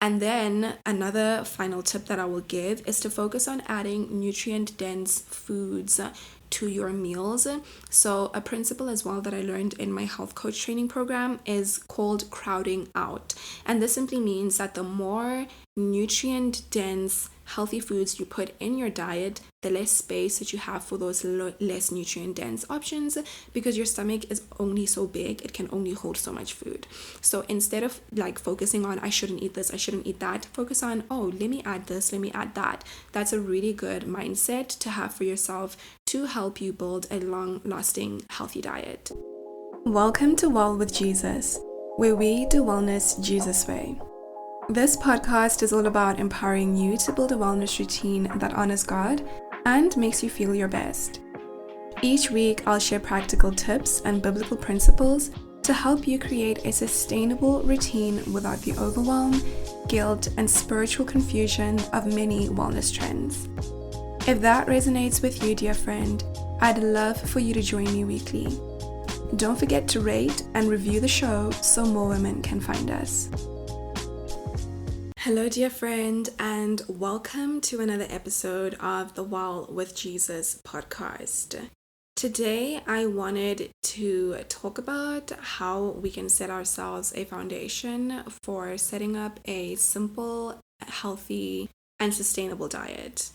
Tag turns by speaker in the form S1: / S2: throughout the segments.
S1: And then another final tip that I will give is to focus on adding nutrient dense foods to your meals. So, a principle as well that I learned in my health coach training program is called crowding out. And this simply means that the more nutrient dense healthy foods you put in your diet, the less space that you have for those less nutrient dense options, because your stomach is only so big, it can only hold so much food. So instead of like focusing on I shouldn't eat this, I shouldn't eat that, focus on, oh, let me add this, let me add that. That's a really good mindset to have for yourself to help you build a long lasting healthy diet. Welcome to Well with Jesus, where we do wellness Jesus way. This podcast is all about empowering you to build a wellness routine that honors God and makes you feel your best. Each week, I'll share practical tips and biblical principles to help you create a sustainable routine without the overwhelm, guilt, and spiritual confusion of many wellness trends. If that resonates with you, dear friend, I'd love for you to join me weekly. Don't forget to rate and review the show so more women can find us. Hello, dear friend, and welcome to another episode of the Well with Jesus podcast. Today, I wanted to talk about how we can set ourselves a foundation for setting up a simple, healthy, and sustainable diet.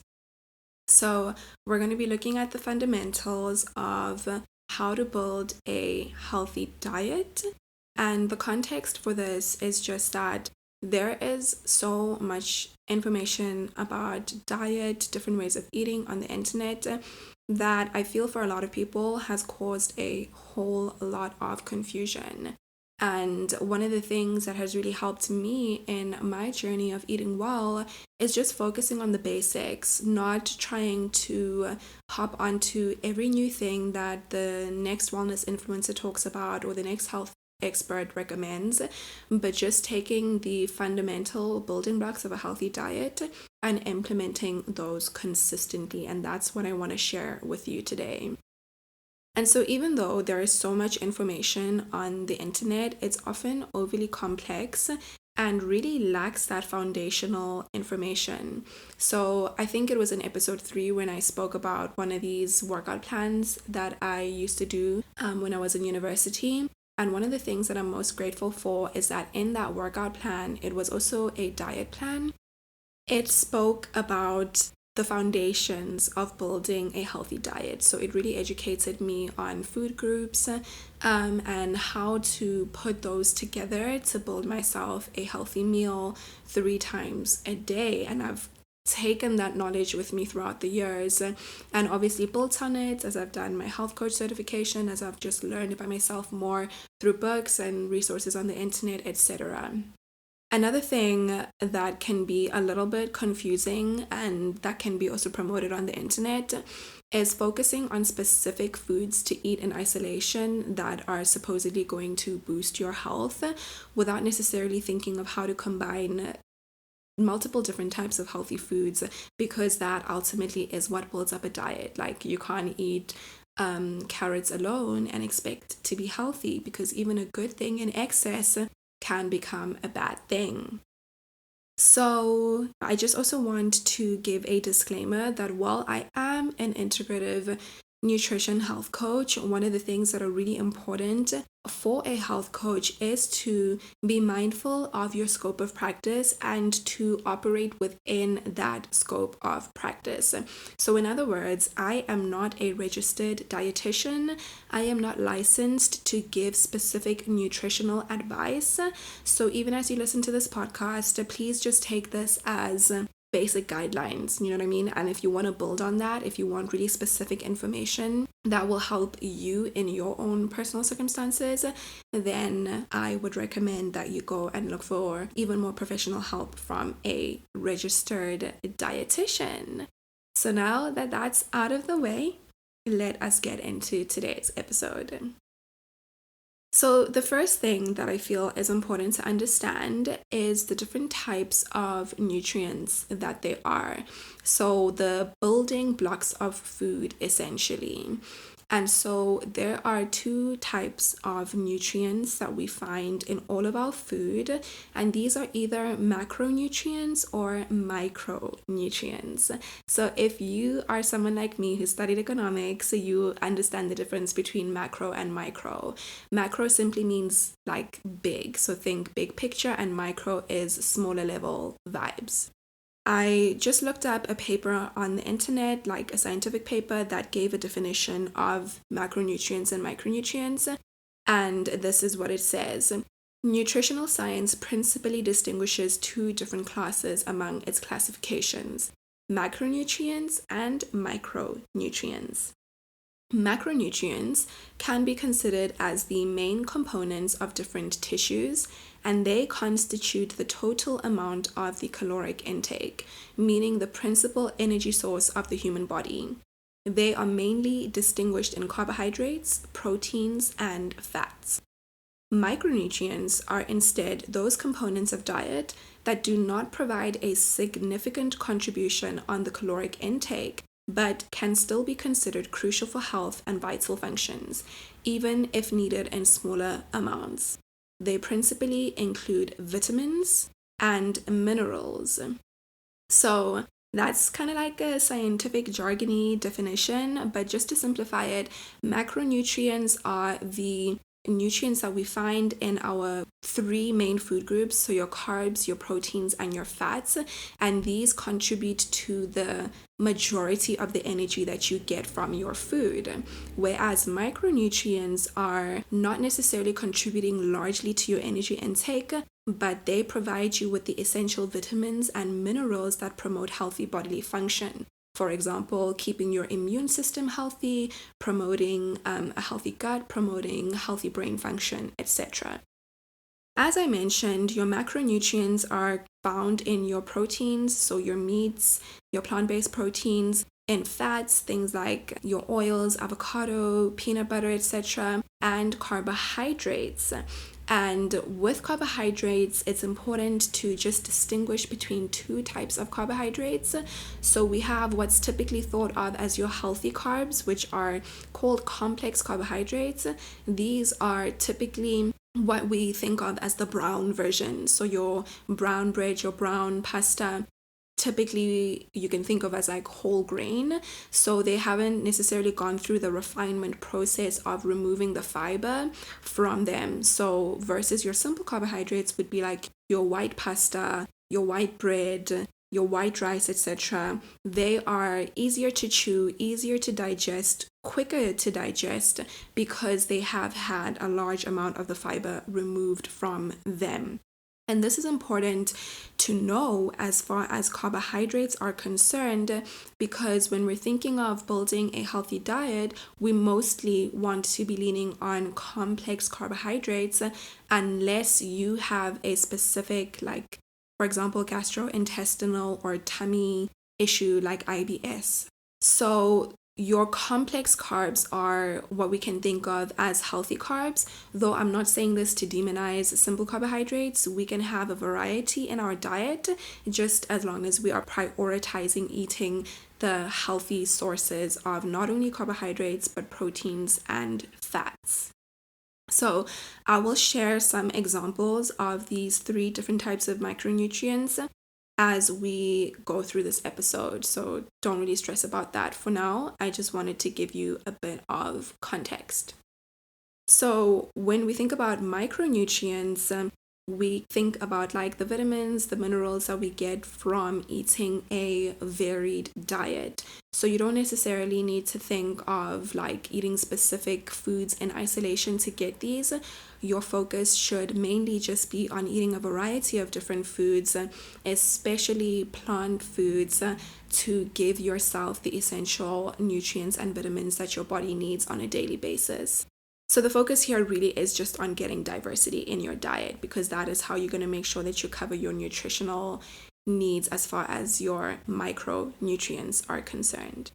S1: So, we're going to be looking at the fundamentals of how to build a healthy diet. And the context for this is just that there is so much information about diet, different ways of eating on the internet that I feel for a lot of people has caused a whole lot of confusion. And one of the things that has really helped me in my journey of eating well is just focusing on the basics, not trying to hop onto every new thing that the next wellness influencer talks about or the next health expert recommends, but just taking the fundamental building blocks of a healthy diet and implementing those consistently. And that's what I want to share with you today. And so even though there is so much information on the internet, it's often overly complex and really lacks that foundational information. So I think it was in episode 3 when I spoke about one of these workout plans that I used to do when I was in university. And one of the things that I'm most grateful for is that in that workout plan, it was also a diet plan. It spoke about the foundations of building a healthy diet. So it really educated me on food groups and how to put those together to build myself a healthy meal 3 times a day. And I've taken that knowledge with me throughout the years and obviously built on it as I've done my health coach certification, as I've just learned by myself more through books and resources on the internet, etc. Another thing that can be a little bit confusing and that can be also promoted on the internet is focusing on specific foods to eat in isolation that are supposedly going to boost your health without necessarily thinking of how to combine multiple different types of healthy foods, because that ultimately is what builds up a diet. Like you can't eat carrots alone and expect to be healthy, because even a good thing in excess can become a bad thing. So I just also want to give a disclaimer that while I am an integrative nutrition health coach, one of the things that are really important for a health coach is to be mindful of your scope of practice and to operate within that scope of practice. So in other words, I am not a registered dietitian. I am not licensed to give specific nutritional advice. So even as you listen to this podcast, please just take this as basic guidelines, you know what I mean? And if you want to build on that, if you want really specific information that will help you in your own personal circumstances, then I would recommend that you go and look for even more professional help from a registered dietitian. So now that that's out of the way, let us get into today's episode. So the first thing that I feel is important to understand is the different types of nutrients that there are. So the building blocks of food, essentially. And so there are two types of nutrients that we find in all of our food, and these are either macronutrients or micronutrients. So if you are someone like me who studied economics, you understand the difference between macro and micro. Macro simply means like big, so think big picture, and micro is smaller level vibes. I just looked up a paper on the internet, like a scientific paper that gave a definition of macronutrients and micronutrients. And this is what it says. Nutritional science principally distinguishes two different classes among its classifications: macronutrients and micronutrients. Macronutrients can be considered as the main components of different tissues, and they constitute the total amount of the caloric intake, meaning the principal energy source of the human body. They are mainly distinguished in carbohydrates, proteins, and fats. Micronutrients are instead those components of diet that do not provide a significant contribution on the caloric intake, but can still be considered crucial for health and vital functions, even if needed in smaller amounts. They principally include vitamins and minerals. So that's kind of like a scientific jargony definition, but just to simplify it, macronutrients are the nutrients that we find in our three main food groups, so your carbs, your proteins, and your fats, and these contribute to the majority of the energy that you get from your food, whereas micronutrients are not necessarily contributing largely to your energy intake, but they provide you with the essential vitamins and minerals that promote healthy bodily function. For example, keeping your immune system healthy, promoting a healthy gut, promoting healthy brain function, etc. As I mentioned, your macronutrients are found in your proteins, so your meats, your plant-based proteins, in fats, things like your oils, avocado, peanut butter, etc., and carbohydrates. And with carbohydrates, it's important to just distinguish between two types of carbohydrates. So we have what's typically thought of as your healthy carbs, which are called complex carbohydrates. These are typically what we think of as the brown version. So your brown bread, your brown pasta, typically you can think of as like whole grain, so they haven't necessarily gone through the refinement process of removing the fiber from them. So versus your simple carbohydrates would be like your white pasta, your white bread, your white rice, etc. They are easier to chew, easier to digest, quicker to digest, because they have had a large amount of the fiber removed from them. And this is important to know as far as carbohydrates are concerned, because when we're thinking of building a healthy diet, we mostly want to be leaning on complex carbohydrates unless you have a specific, like, for example, gastrointestinal or tummy issue like IBS. So your complex carbs are what we can think of as healthy carbs, though I'm not saying this to demonize simple carbohydrates. We can have a variety in our diet just as long as we are prioritizing eating the healthy sources of not only carbohydrates but proteins and fats. So I will share some examples of these three different types of micronutrients as we go through this episode. So don't really stress about that for now. I just wanted to give you a bit of context. So when we think about micronutrients, we think about like the vitamins, the minerals that we get from eating a varied diet. So you don't necessarily need to think of like eating specific foods in isolation to get these. Your focus should mainly just be on eating a variety of different foods, especially plant foods, to give yourself the essential nutrients and vitamins that your body needs on a daily basis. So the focus here really is just on getting diversity in your diet, because that is how you're going to make sure that you cover your nutritional needs as far as your micronutrients are concerned.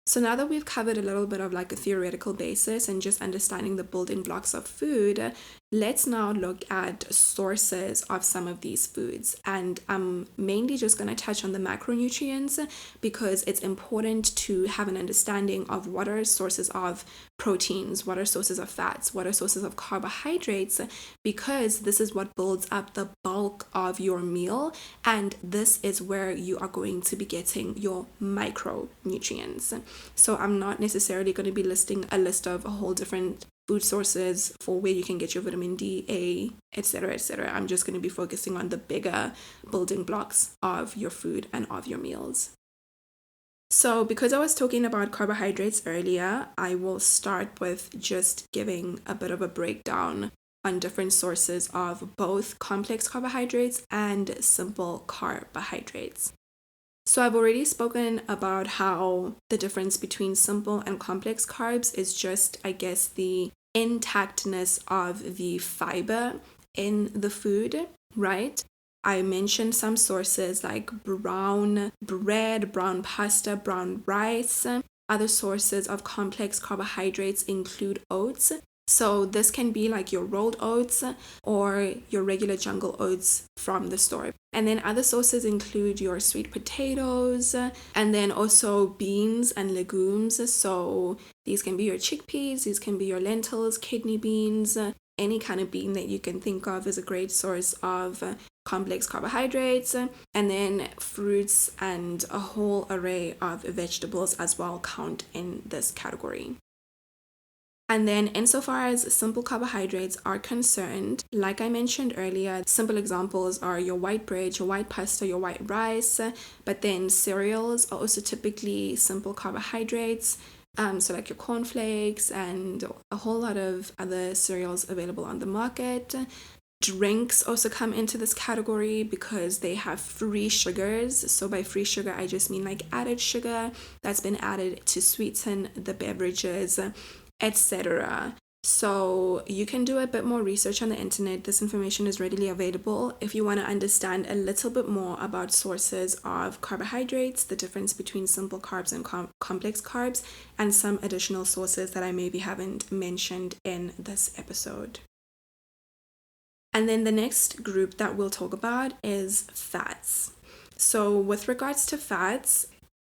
S1: So now that we've covered a little bit of like a theoretical basis and just understanding the building blocks of food, let's now look at sources of some of these foods. And I'm mainly just going to touch on the macronutrients because it's important to have an understanding of what are sources of proteins, what are sources of fats, what are sources of carbohydrates, because this is what builds up the bulk of your meal. And this is where you are going to be getting your micronutrients. So I'm not necessarily going to be listing a list of a whole different food sources for where you can get your vitamin D, A, etc., etc. I'm just going to be focusing on the bigger building blocks of your food and of your meals. So because I was talking about carbohydrates earlier, I will start with just giving a bit of a breakdown on different sources of both complex carbohydrates and simple carbohydrates. So I've already spoken about how the difference between simple and complex carbs is just, I guess, the intactness of the fiber in the food, right? I mentioned some sources like brown bread, brown pasta, brown rice. Other sources of complex carbohydrates include oats. So this can be like your rolled oats or your regular jungle oats from the store. And then other sources include your sweet potatoes and then also beans and legumes. So these can be your chickpeas, these can be your lentils, kidney beans, any kind of bean that you can think of is a great source of complex carbohydrates. And then fruits and a whole array of vegetables as well count in this category. And then insofar as simple carbohydrates are concerned, like I mentioned earlier, simple examples are your white bread, your white pasta, your white rice, but then cereals are also typically simple carbohydrates. So like your cornflakes and a whole lot of other cereals available on the market. Drinks also come into this category because they have free sugars. So by free sugar, I just mean like added sugar that's been added to sweeten the beverages, etc. So you can do a bit more research on the internet. This information is readily available if you want to understand a little bit more about sources of carbohydrates, the difference between simple carbs and complex carbs, and some additional sources that I maybe haven't mentioned in this episode. And then the next group that we'll talk about is fats. So with regards to fats,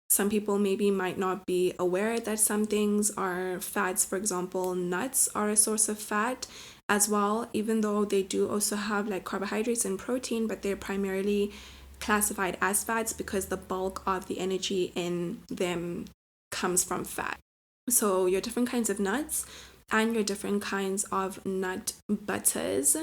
S1: some people maybe might not be aware that some things are fats. For example, nuts are a source of fat as well, even though they do also have like carbohydrates and protein, but they're primarily classified as fats because the bulk of the energy in them comes from fat. So your different kinds of nuts and your different kinds of nut butters.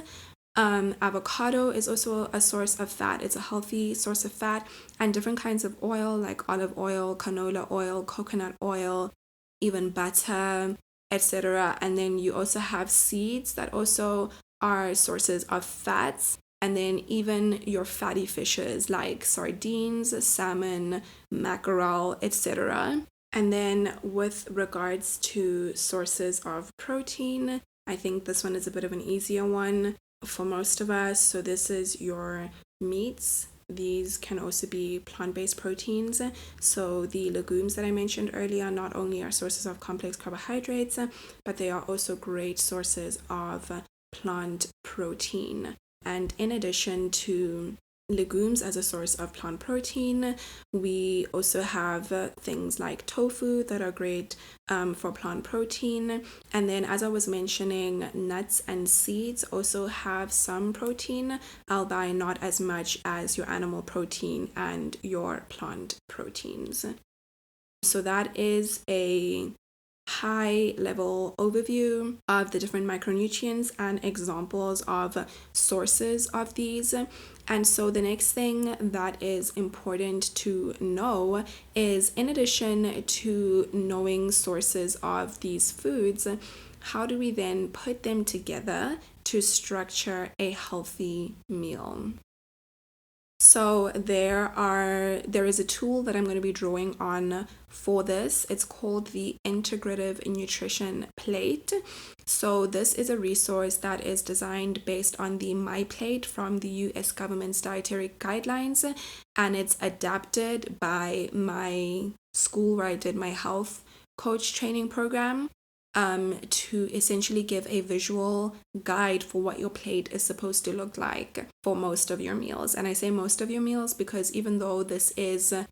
S1: Avocado is also a source of fat. It's a healthy source of fat, and different kinds of oil like olive oil, canola oil, coconut oil, even butter, etc. And then you also have seeds that also are sources of fats. And then even your fatty fishes like sardines, salmon, mackerel, etc. And then with regards to sources of protein, I think this one is a bit of an easier one for most of us. So this is your meats. These can also be plant-based proteins. So the legumes that I mentioned earlier not only are sources of complex carbohydrates, but they are also great sources of plant protein. And in addition to legumes as a source of plant protein, we also have things like tofu that are great for plant protein. And then, as I was mentioning, nuts and seeds also have some protein, albeit not as much as your animal protein and your plant proteins. So that is a high level overview of the different micronutrients and examples of sources of these. And so the next thing that is important to know is, in addition to knowing sources of these foods, how do we then put them together to structure a healthy meal? So there is a tool that I'm going to be drawing on for this. It's called the Integrative Nutrition Plate. So this is a resource that is designed based on the MyPlate from the US government's dietary guidelines, and it's adapted by my school where I did my health coach training program. to essentially give a visual guide for what your plate is supposed to look like for most of your meals. And I say most of your meals because even though this is, the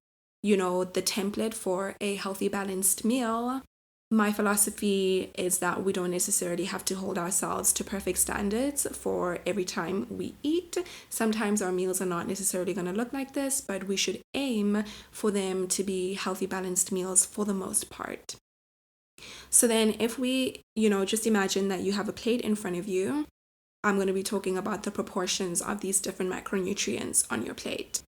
S1: template for a healthy, balanced meal, my philosophy is that we don't necessarily have to hold ourselves to perfect standards for every time we eat. Sometimes our meals are not necessarily going to look like this, but we should aim for them to be healthy, balanced meals for the most part. So then if we, just imagine that you have a plate in front of you, I'm going to be talking about the proportions of these different macronutrients on your plate.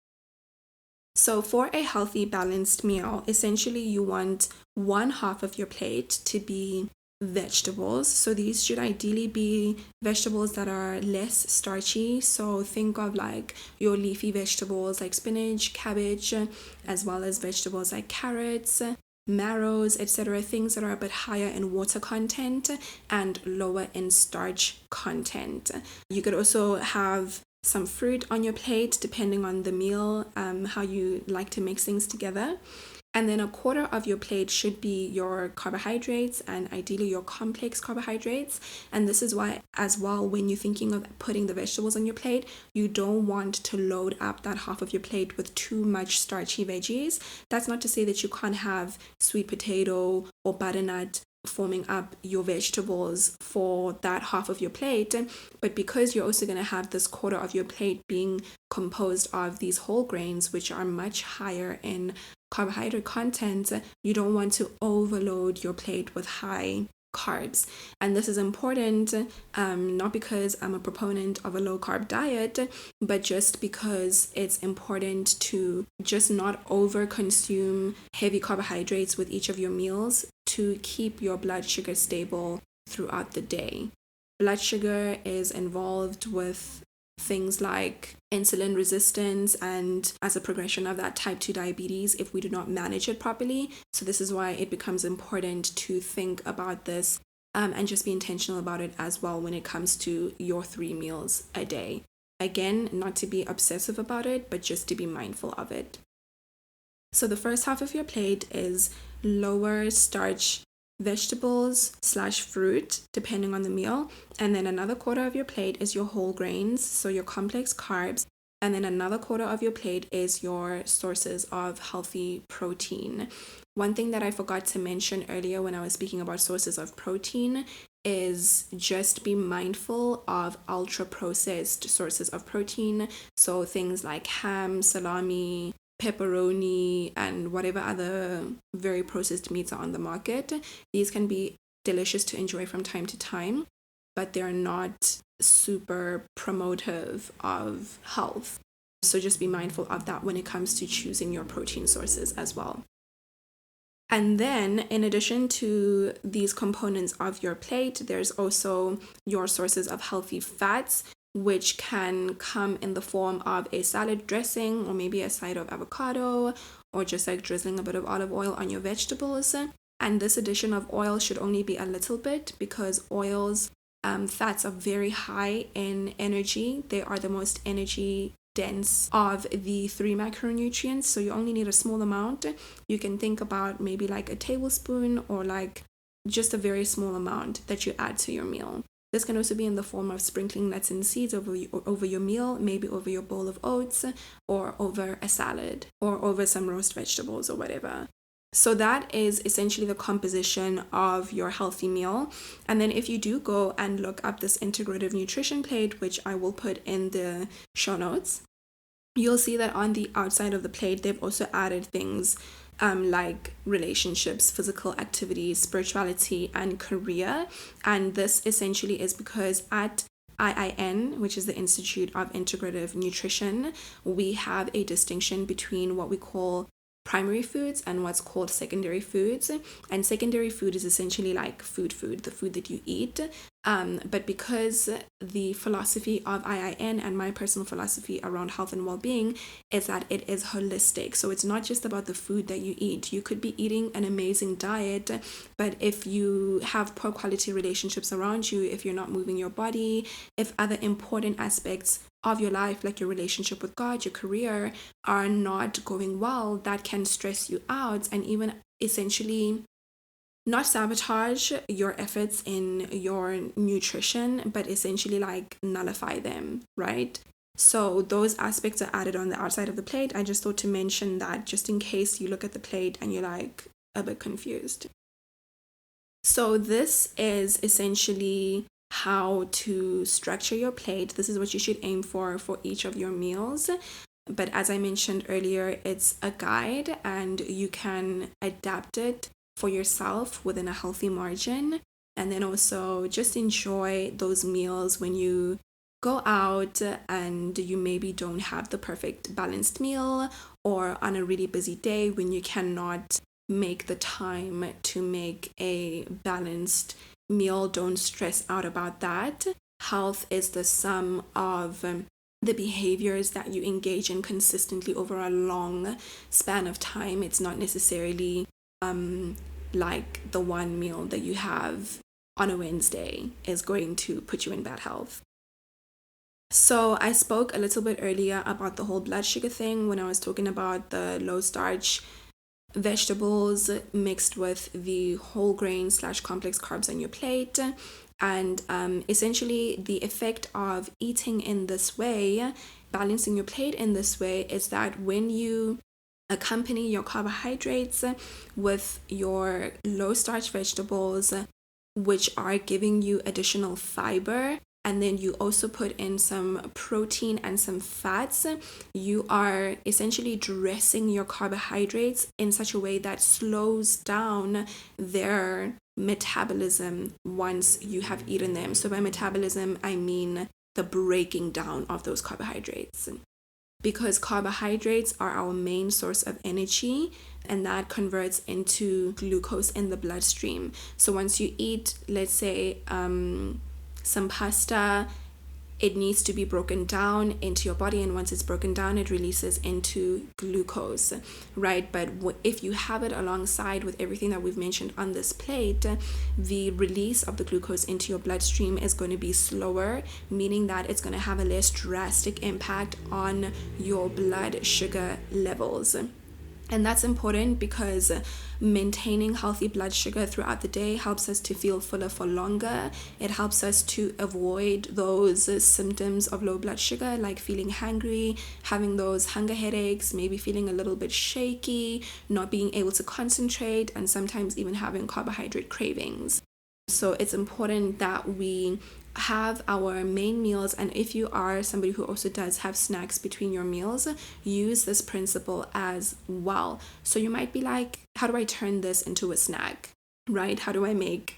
S1: So for a healthy, balanced meal, essentially you want one half of your plate to be vegetables. So these should ideally be vegetables that are less starchy. So think of like your leafy vegetables like spinach, cabbage, as well as vegetables like carrots, marrows, etc. Things that are a bit higher in water content and lower in starch content. You could also have some fruit on your plate depending on the meal, how you like to mix things together. And then a quarter of your plate should be your carbohydrates, and ideally your complex carbohydrates. And this is why as well, when you're thinking of putting the vegetables on your plate, you don't want to load up that half of your plate with too much starchy veggies. That's not to say that you can't have sweet potato or butternut forming up your vegetables for that half of your plate, but because you're also going to have this quarter of your plate being composed of these whole grains, which are much higher in carbohydrate content, you don't want to overload your plate with high carbs. And this is important, not because I'm a proponent of a low carb diet, but just because it's important to just not over consume heavy carbohydrates with each of your meals to keep your blood sugar stable throughout the day. Blood sugar is involved with things like insulin resistance and as a progression of that type 2 diabetes if we do not manage it properly. So this is why it becomes important to think about this and just be intentional about it as well when it comes to your 3 meals a day. Again, not to be obsessive about it, but just to be mindful of it. So the first half of your plate is lower starch vegetables/fruit, depending on the meal. And then another quarter of your plate is your whole grains, so your complex carbs. And then another quarter of your plate is your sources of healthy protein. One thing that I forgot to mention earlier when I was speaking about sources of protein is just be mindful of ultra processed sources of protein. So things like ham, salami, pepperoni, and whatever other very processed meats are on the market. These can be delicious to enjoy from time to time, but they're not super promotive of health. So just be mindful of that when it comes to choosing your protein sources as well. And then in addition to these components of your plate, there's also your sources of healthy fats, which can come in the form of a salad dressing or maybe a side of avocado or just like drizzling a bit of olive oil on your vegetables. And this addition of oil should only be a little bit because oils, fats are very high in energy. They are the most energy dense of the 3 macronutrients, so you only need a small amount. You can think about maybe like a tablespoon or like just a very small amount that you add to your meal. This can also be in the form of sprinkling nuts and seeds over your meal, maybe over your bowl of oats or over a salad or over some roast vegetables or whatever. So that is essentially the composition of your healthy meal. And then if you do go and look up this integrative nutrition plate, which I will put in the show notes, you'll see that on the outside of the plate, they've also added things like relationships, physical activities, spirituality, and career. And this essentially is because at IIN, which is the Institute of Integrative Nutrition, we have a distinction between what we call primary foods and what's called secondary foods. And secondary food is essentially like food, the food that you eat. But because the philosophy of IIN and my personal philosophy around health and well-being is that it is holistic. So it's not just about the food that you eat. You could be eating an amazing diet, but if you have poor quality relationships around you, if you're not moving your body, if other important aspects of your life, like your relationship with God, your career, are not going well, that can stress you out and even essentially not sabotage your efforts in your nutrition, but essentially like nullify them, right? So those aspects are added on the outside of the plate. I just thought to mention that just in case you look at the plate and you're like a bit confused. So this is essentially how to structure your plate. This is what you should aim for each of your meals. But as I mentioned earlier, it's a guide and you can adapt it for yourself within a healthy margin. And then also just enjoy those meals when you go out and you maybe don't have the perfect balanced meal, or on a really busy day when you cannot make the time to make a balanced meal. Don't stress out about that. Health is the sum of the behaviors that you engage in consistently over a long span of time. It's not necessarily like the one meal that you have on a Wednesday is going to put you in bad health. So I spoke a little bit earlier about the whole blood sugar thing when I was talking about the low starch vegetables mixed with the whole grain / complex carbs on your plate. And essentially the effect of eating in this way, balancing your plate in this way, is that when you accompany your carbohydrates with your low starch vegetables, which are giving you additional fiber, and then you also put in some protein and some fats, you are essentially dressing your carbohydrates in such a way that slows down their metabolism once you have eaten them. So by metabolism, I mean the breaking down of those carbohydrates. Because carbohydrates are our main source of energy, and that converts into glucose in the bloodstream. So once you eat, let's say, some pasta, it needs to be broken down into your body, and once it's broken down, it releases into glucose, right? But if you have it alongside with everything that we've mentioned on this plate, the release of the glucose into your bloodstream is going to be slower, meaning that it's going to have a less drastic impact on your blood sugar levels. And that's important because maintaining healthy blood sugar throughout the day helps us to feel fuller for longer. It helps us to avoid those symptoms of low blood sugar, like feeling hungry, having those hunger headaches, maybe feeling a little bit shaky, not being able to concentrate, and sometimes even having carbohydrate cravings. So it's important that we have our main meals, and if you are somebody who also does have snacks between your meals, use this principle as well. So you might be like, how do I turn this into a snack, right? How do I make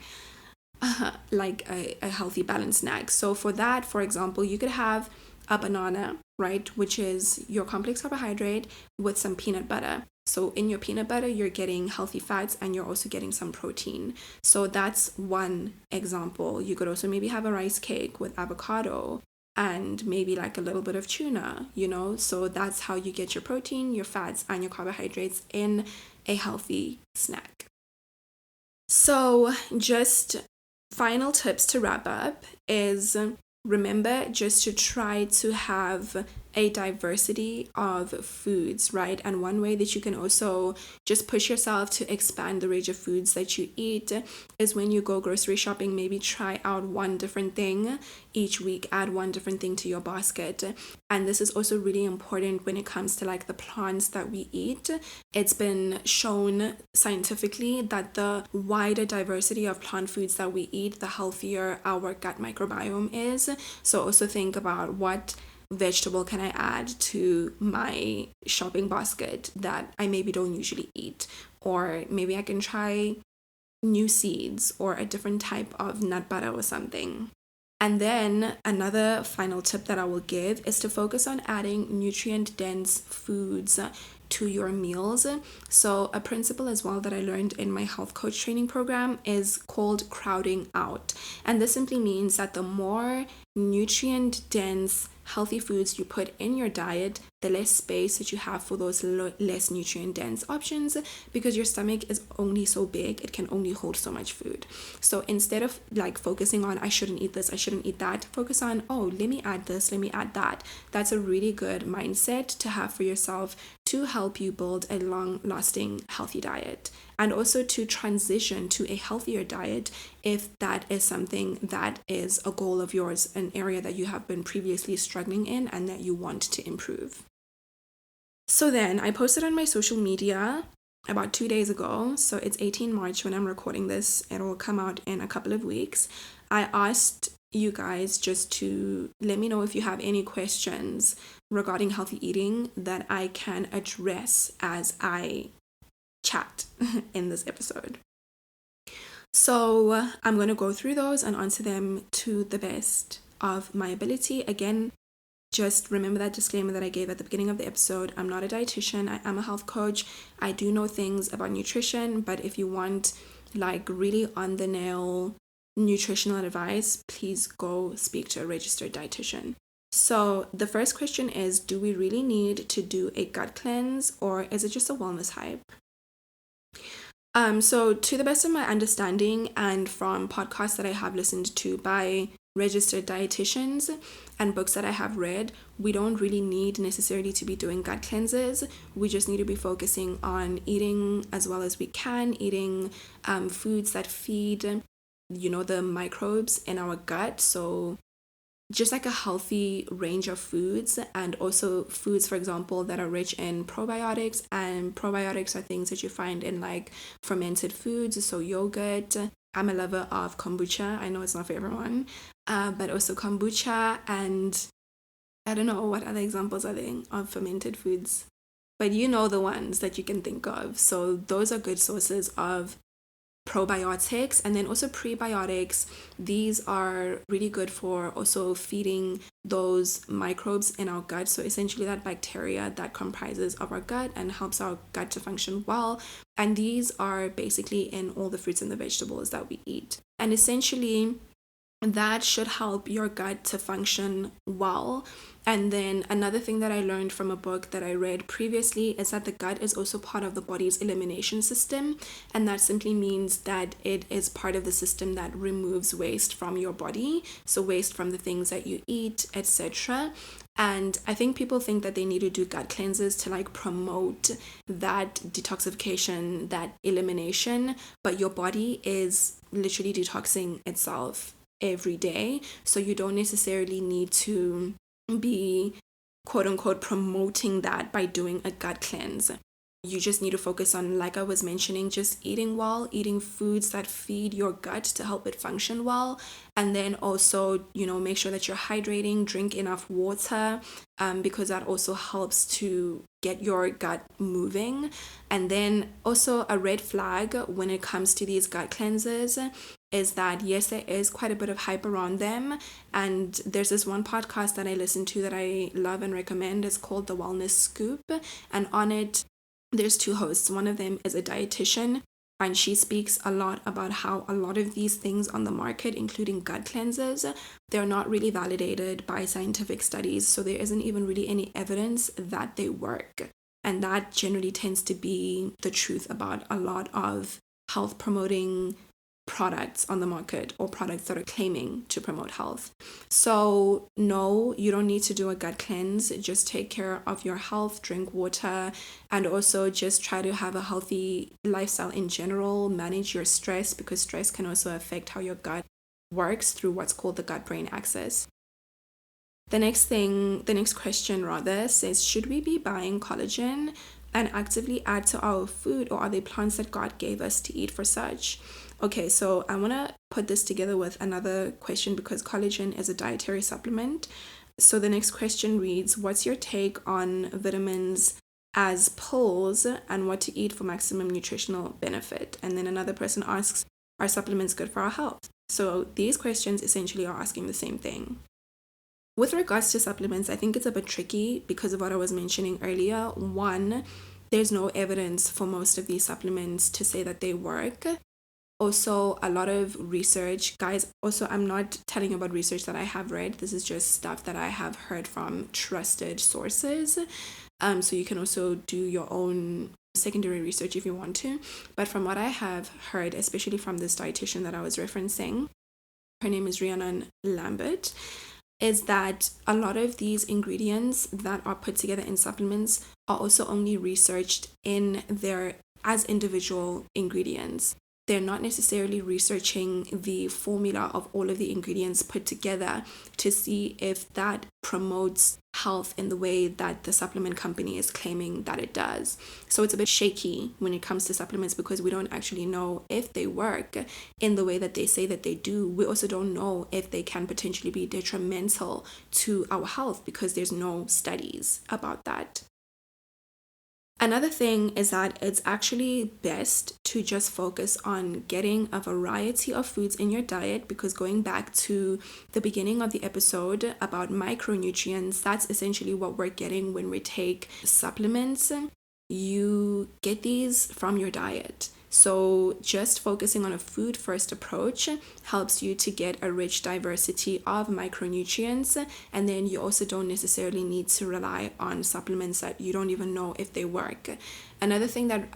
S1: like a healthy balanced snack? So for that, for example, you could have a banana, right, which is your complex carbohydrate, with some peanut butter. So in your peanut butter, you're getting healthy fats and you're also getting some protein. So that's one example. You could also maybe have a rice cake with avocado and maybe like a little bit of tuna, So that's how you get your protein, your fats, and your carbohydrates in a healthy snack. So just final tips to wrap up is, remember just to try to have a diversity of foods, right? And one way that you can also just push yourself to expand the range of foods that you eat is when you go grocery shopping, maybe try out one different thing each week, add one different thing to your basket. And this is also really important when it comes to like the plants that we eat. It's been shown scientifically that the wider diversity of plant foods that we eat, the healthier our gut microbiome is. So also think about what vegetable can I add to my shopping basket that I maybe don't usually eat, or maybe I can try new seeds or a different type of nut butter or something. And then another final tip that I will give is to focus on adding nutrient dense foods to your meals. So a principle as well that I learned in my health coach training program is called crowding out. And this simply means that the more nutrient dense healthy foods you put in your diet, the less space that you have for those less nutrient dense options, because your stomach is only so big, it can only hold so much food. So instead of like focusing on I shouldn't eat this, I shouldn't eat that, focus on, oh, let me add this, let me add that. That's a really good mindset to have for yourself to help you build a long-lasting healthy diet, and also to transition to a healthier diet if that is something that is a goal of yours, an area that you have been previously struggling in and that you want to improve. So then I posted on my social media about 2 days ago, so it's 18 March when I'm recording this, it will come out in a couple of weeks. I asked you guys just to let me know if you have any questions regarding healthy eating that I can address as I chat in this episode. So I'm going to go through those and answer them to the best of my ability. Again, just remember that disclaimer that I gave at the beginning of the episode. I'm not a dietitian. I am a health coach. I do know things about nutrition, but if you want like really on the nail nutritional advice, please go speak to a registered dietitian. So the first question is, do we really need to do a gut cleanse, or is it just a wellness hype? So to the best of my understanding and from podcasts that I have listened to by registered dietitians and books that I have read, we don't really need necessarily to be doing gut cleanses. We just need to be focusing on eating as well as we can, eating foods that feed, the microbes in our gut. So just like a healthy range of foods, and also foods, for example, that are rich in probiotics, and probiotics are things that you find in like fermented foods, so yogurt. I'm a lover of kombucha. I know it's not for everyone, but also kombucha, and I don't know what other examples are there of fermented foods, but the ones that you can think of. So those are good sources of probiotics. And then also prebiotics, these are really good for also feeding those microbes in our gut, so essentially that bacteria that comprises of our gut and helps our gut to function well. And these are basically in all the fruits and the vegetables that we eat, and essentially that should help your gut to function well. And then another thing that I learned from a book that I read previously is that the gut is also part of the body's elimination system, and that simply means that it is part of the system that removes waste from your body, so waste from the things that you eat, etc. And I think people think that they need to do gut cleanses to like promote that detoxification, that elimination, but your body is literally detoxing itself every day, so you don't necessarily need to be quote unquote promoting that by doing a gut cleanse. You just need to focus on, like I was mentioning, just eating well, eating foods that feed your gut to help it function well. And then also, make sure that you're hydrating, drink enough water, because that also helps to get your gut moving. And then also a red flag when it comes to these gut cleanses is that, yes, there is quite a bit of hype around them. And there's this one podcast that I listen to that I love and recommend. It's called The Wellness Scoop. And on it, there's two hosts. One of them is a dietitian, and she speaks a lot about how a lot of these things on the market, including gut cleanses, they're not really validated by scientific studies. So there isn't even really any evidence that they work. And that generally tends to be the truth about a lot of health promoting products on the market, or products that are claiming to promote health. So no, you don't need to do a gut cleanse. Just take care of your health, drink water, and also just try to have a healthy lifestyle in general. Manage your stress, because stress can also affect how your gut works through what's called the gut-brain axis. The next question says, should we be buying collagen and actively add to our food, or are they plants that God gave us to eat for such? Okay, so I want to put this together with another question, because collagen is a dietary supplement. So the next question reads, what's your take on vitamins as pills and what to eat for maximum nutritional benefit? And then another person asks, are supplements good for our health? So these questions essentially are asking the same thing. With regards to supplements, I think it's a bit tricky because of what I was mentioning earlier. One, there's no evidence for most of these supplements to say that they work. Also, a lot of research, guys, also I'm not telling you about research that I have read. This is just stuff that I have heard from trusted sources. So you can also do your own secondary research if you want to. But from what I have heard, especially from this dietitian that I was referencing, her name is Rhiannon Lambert. is that a lot of these ingredients that are put together in supplements are also only researched in their as individual ingredients. They're not necessarily researching the formula of all of the ingredients put together to see if that promotes health in the way that the supplement company is claiming that it does. So it's a bit shaky when it comes to supplements because we don't actually know if they work in the way that they say that they do. We also don't know if they can potentially be detrimental to our health because there's no studies about that. Another thing is that it's actually best to just focus on getting a variety of foods in your diet, because going back to the beginning of the episode about micronutrients, that's essentially what we're getting when we take supplements. You get these from your diet. So just focusing on a food first approach helps you to get a rich diversity of micronutrients, and then you also don't necessarily need to rely on supplements that you don't even know if they work. Another thing that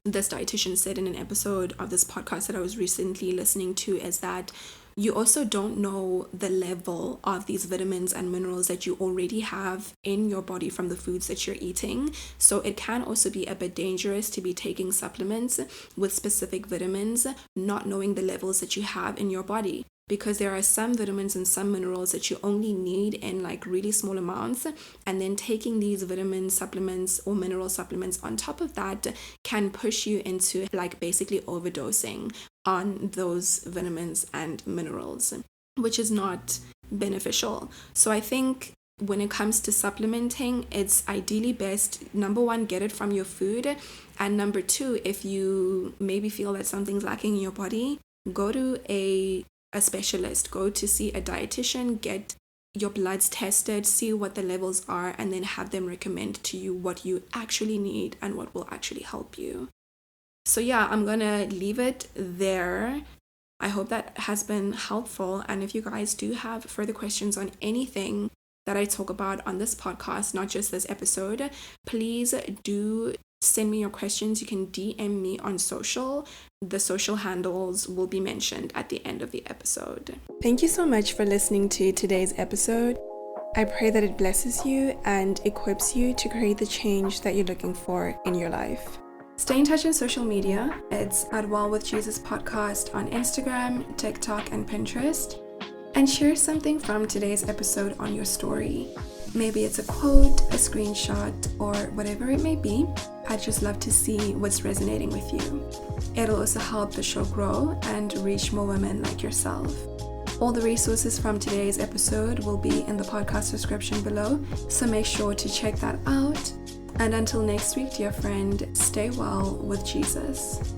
S1: this dietitian said in an episode of this podcast that I was recently listening to is that you also don't know the level of these vitamins and minerals that you already have in your body from the foods that you're eating. So it can also be a bit dangerous to be taking supplements with specific vitamins, not knowing the levels that you have in your body. Because there are some vitamins and some minerals that you only need in like really small amounts, and then taking these vitamin supplements or mineral supplements on top of that can push you into like basically overdosing on those vitamins and minerals, which is not beneficial. So I think when it comes to supplementing, it's ideally best, number one, get it from your food, and number two, if you maybe feel that something's lacking in your body, go to a specialist, go to see a dietitian, get your bloods tested, see what the levels are, and then have them recommend to you what you actually need and what will actually help you. So yeah, I'm gonna leave it there. I hope that has been helpful, and if you guys do have further questions on anything that I talk about on this podcast, not just this episode, please do send me your questions. You can DM me on social. The social handles will be mentioned at the end of the episode. Thank you so much for listening to today's episode. I pray that it blesses you and equips you to create the change that you're looking for in your life. Stay in touch on social media. It's at Well With Jesus Podcast on Instagram, TikTok, and Pinterest. And share something from today's episode on your story. Maybe it's a quote, a screenshot, or whatever it may be. I'd just love to see what's resonating with you. It'll also help the show grow and reach more women like yourself. All the resources from today's episode will be in the podcast description below, so make sure to check that out. And until next week, dear friend, stay well with Jesus.